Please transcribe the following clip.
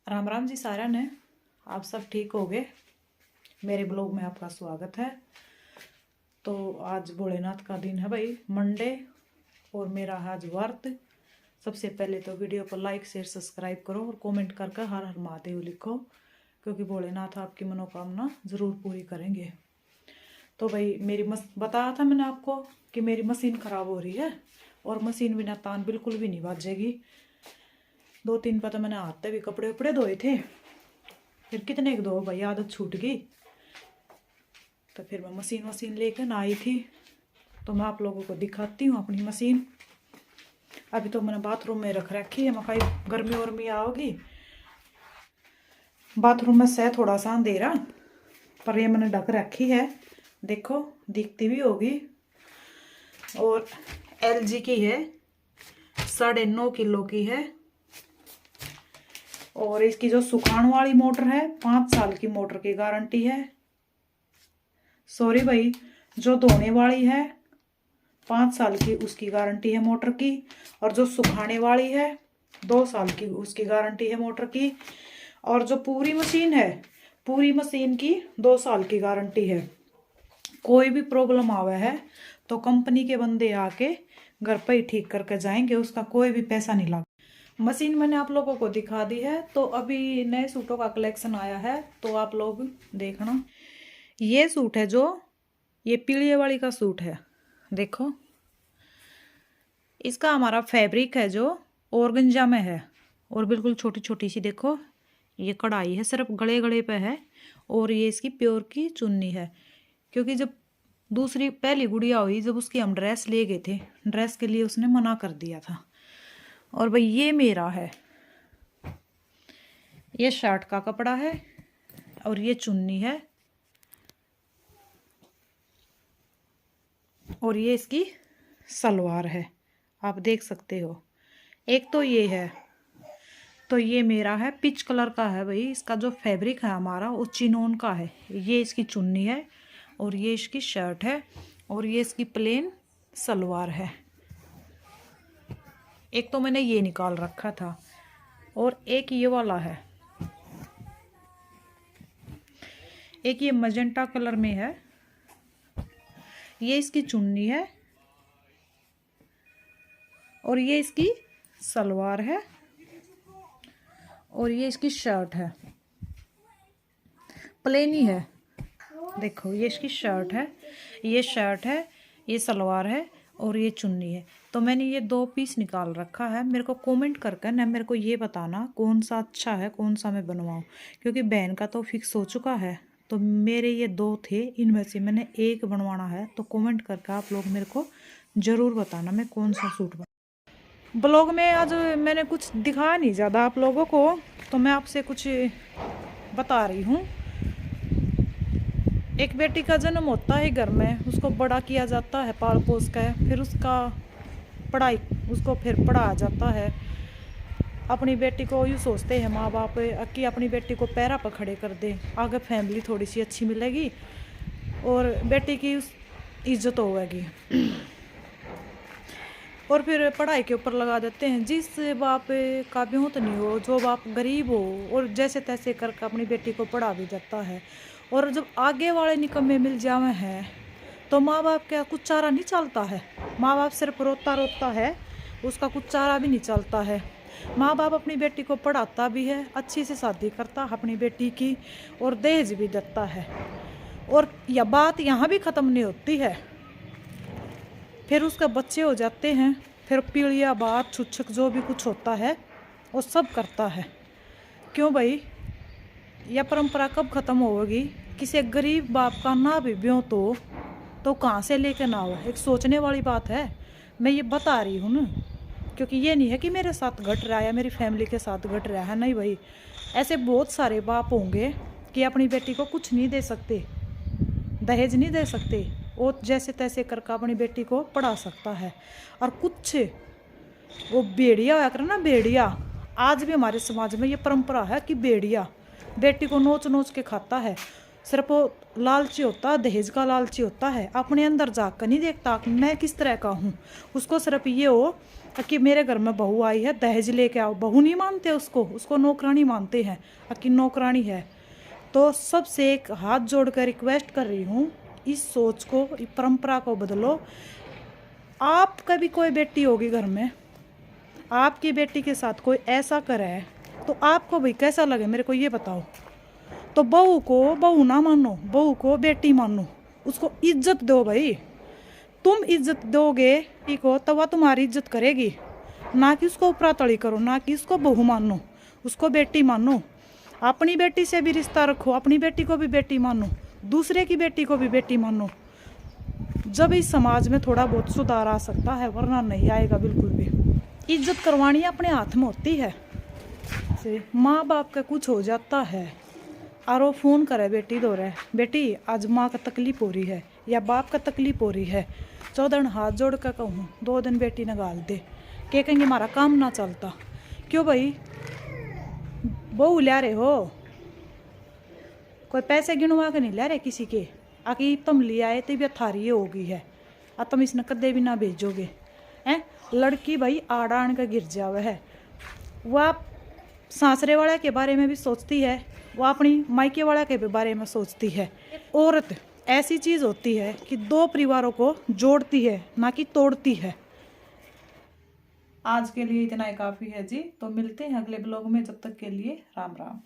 राम राम जी सारा ने। आप सब ठीक हो गए? मेरे ब्लॉग में आपका स्वागत है। तो आज भोलेनाथ का दिन है भाई, मंडे, और मेरा है आज व्रत। सबसे पहले तो वीडियो को लाइक शेयर सब्सक्राइब करो और कमेंट करके हर हर महादेव लिखो, क्योंकि भोलेनाथ आपकी मनोकामना ज़रूर पूरी करेंगे। तो भाई बताया था मैंने आपको कि मेरी मशीन ख़राब हो रही है, और मशीन बिना तान बिल्कुल भी नहीं बाजेगी। 2-3 पता मैंने हाथ भी कपड़े उपड़े धोए थे, फिर कितने एक दो भाई आदत छूट गई। तो फिर मैं मशीन लेकर ना आई थी, तो मैं आप लोगों को दिखाती हूँ अपनी मशीन। अभी तो मैंने बाथरूम में रख रखी है, मैं गर्मी वर्मी आओगी। बाथरूम में से थोड़ा सा अंधेरा, पर ये मैंने ढक रखी है, देखो दिखती भी होगी। और LG की है, 9.5 किलो की है। और इसकी जो सुखाने वाली मोटर है 5 साल की मोटर की गारंटी है। सॉरी भाई, जो धोने वाली है 5 साल की उसकी गारंटी है मोटर की, और जो सुखाने वाली है 2 साल की उसकी गारंटी है मोटर की। और जो पूरी मशीन है, पूरी मशीन की 2 साल की गारंटी है। कोई भी प्रॉब्लम आवे है तो कंपनी के बंदे आके घर पर ही ठीक करके जाएंगे, उसका कोई भी पैसा नहीं लगता। मशीन मैंने आप लोगों को दिखा दी है। तो अभी नए सूटों का कलेक्शन आया है, तो आप लोग देखना। ये सूट है, जो ये पीले वाली का सूट है, देखो इसका हमारा फैब्रिक है जो ऑर्गेन्जा में है, और बिल्कुल छोटी छोटी सी देखो ये कढ़ाई है, सिर्फ गले गले पे है। और ये इसकी प्योर की चुन्नी है, क्योंकि जब दूसरी पहली गुड़िया हुई, जब उसकी हम ड्रेस ले गए थे, ड्रेस के लिए उसने मना कर दिया था। और भाई ये मेरा है, ये शर्ट का कपड़ा है, और ये चुन्नी है, और ये इसकी सलवार है, आप देख सकते हो। एक तो ये है, तो ये मेरा है, पिच कलर का है भाई। इसका जो फैब्रिक है हमारा वो चिनोन का है। ये इसकी चुन्नी है, और ये इसकी शर्ट है, और ये इसकी प्लेन सलवार है। एक तो मैंने ये निकाल रखा था, और एक ये वाला है, एक ये मजेंटा कलर में है। ये इसकी चुन्नी है, और ये इसकी सलवार है, और ये इसकी शर्ट है, प्लेन ही है। देखो ये इसकी शर्ट है, ये शर्ट है, ये सलवार है, और ये चुन्नी है। तो मैंने ये 2 पीस निकाल रखा है। मेरे को कमेंट करके ना मेरे को ये बताना कौन सा अच्छा है, कौन सा मैं बनवाऊँ, क्योंकि बहन का तो फिक्स हो चुका है। तो मेरे ये 2 थे, इनमें से मैंने एक बनवाना है। तो कमेंट करके आप लोग मेरे को ज़रूर बताना मैं कौन सा सूट ब्लॉग में आज मैंने कुछ दिखाया नहीं ज़्यादा आप लोगों को, तो मैं आपसे कुछ बता रही हूँ। एक बेटी का जन्म होता है घर में, उसको बड़ा किया जाता है पाल पोस कर, फिर उसका पढ़ाई, उसको फिर पढ़ाया जाता है। अपनी बेटी को यूँ सोचते हैं माँ बाप कि अपनी बेटी को पैरा पर खड़े कर दे, आगे फैमिली थोड़ी सी अच्छी मिलेगी और बेटी की इज्जत होगी। और फिर पढ़ाई के ऊपर लगा देते हैं। जिस बाप का ब्योत नहीं हो, जो बाप गरीब हो, और जैसे तैसे करके अपनी बेटी को पढ़ा भी जाता है। और जब आगे वाले निकम्मे मिल जावे हैं तो माँ बाप का कुछ चारा नहीं चलता है। माँ बाप सिर्फ रोता रोता है, उसका कुछ चारा भी नहीं चलता है। माँ बाप अपनी बेटी को पढ़ाता भी है, अच्छी से शादी करता है अपनी बेटी की, और दहेज भी देता है। और यह बात यहाँ भी ख़त्म नहीं होती है, फिर उसके बच्चे हो जाते हैं, फिर पीढ़िया बात छुच्छक जो भी कुछ होता है वो सब करता है। क्यों भाई, यह परंपरा कब ख़त्म होगी? किसी गरीब बाप का ना भी ब्यों तो कहाँ से लेकर ना हो, एक सोचने वाली बात है। मैं ये बता रही हूँ ना, क्योंकि ये नहीं है कि मेरे साथ घट रहा है या मेरी फैमिली के साथ घट रहा है, नहीं भाई। ऐसे बहुत सारे बाप होंगे कि अपनी बेटी को कुछ नहीं दे सकते, दहेज नहीं दे सकते, वो जैसे तैसे करके अपनी बेटी को पढ़ा सकता है। और कुछ वो बेड़िया होया करे ना, बेड़िया। आज भी हमारे समाज में ये परंपरा है कि बेड़िया बेटी को नोच नोच के खाता है। सिर्फ वो लालची होता, दहेज का लालची होता है, अपने अंदर झाँक कर नहीं देखता कि मैं किस तरह का हूँ। उसको सिर्फ ये हो कि मेरे घर में बहू आई है, दहेज लेके आओ। बहू नहीं मानते उसको नौकरानी मानते हैं कि नौकरानी है। तो सबसे एक हाथ जोड़कर रिक्वेस्ट कर रही हूँ, इस सोच को, इस परंपरा को बदलो। आपका भी कोई बेटी होगी घर में, आपकी बेटी के साथ कोई ऐसा करे तो आपको भाई कैसा लगे, मेरे को ये बताओ। तो बहू को बहू ना मानो, बहू को बेटी मानो, उसको इज्जत दो भाई। तुम इज्जत दोगे ठीक हो तो वह तुम्हारी इज्जत करेगी, ना कि उसको उपरातड़ी करो, ना कि उसको बहू मानो, उसको बेटी मानो। अपनी बेटी से भी रिश्ता रखो, अपनी बेटी को भी बेटी मानो, दूसरे की बेटी को भी बेटी मानो। जब इस समाज में थोड़ा बहुत सुधार आ सकता है, वरना नहीं आएगा बिल्कुल भी। इज्जत करवानी अपने हाथ में होती है। से माँ बाप का कुछ हो जाता है और वो फ़ोन करे बेटी दो रहे, बेटी आज माँ का तकलीफ हो रही है या बाप का तकलीफ हो रही है, 14 हाथ जोड़ कर कहूँ 2 दिन बेटी निकाल दे, क्या कहेंगे हमारा काम ना चलता। क्यों भाई, बहू ला रहे हो, कोई पैसे गिनवा के नहीं ला रहे किसी के, आकि तुम ले आए तो भी थारी ये हो गई है और तुम इसने कदे भी ना भेजोगे हैं। लड़की भाई आड़ आड़ के गिर जावे है, वह सासरे वाले के बारे में भी सोचती है, वो अपनी मायके वाला के भी बारे में सोचती है। औरत ऐसी चीज़ होती है कि 2 परिवारों को जोड़ती है, ना कि तोड़ती है। आज के लिए इतना ही काफ़ी है जी, तो मिलते हैं अगले ब्लॉग में, जब तक के लिए राम राम।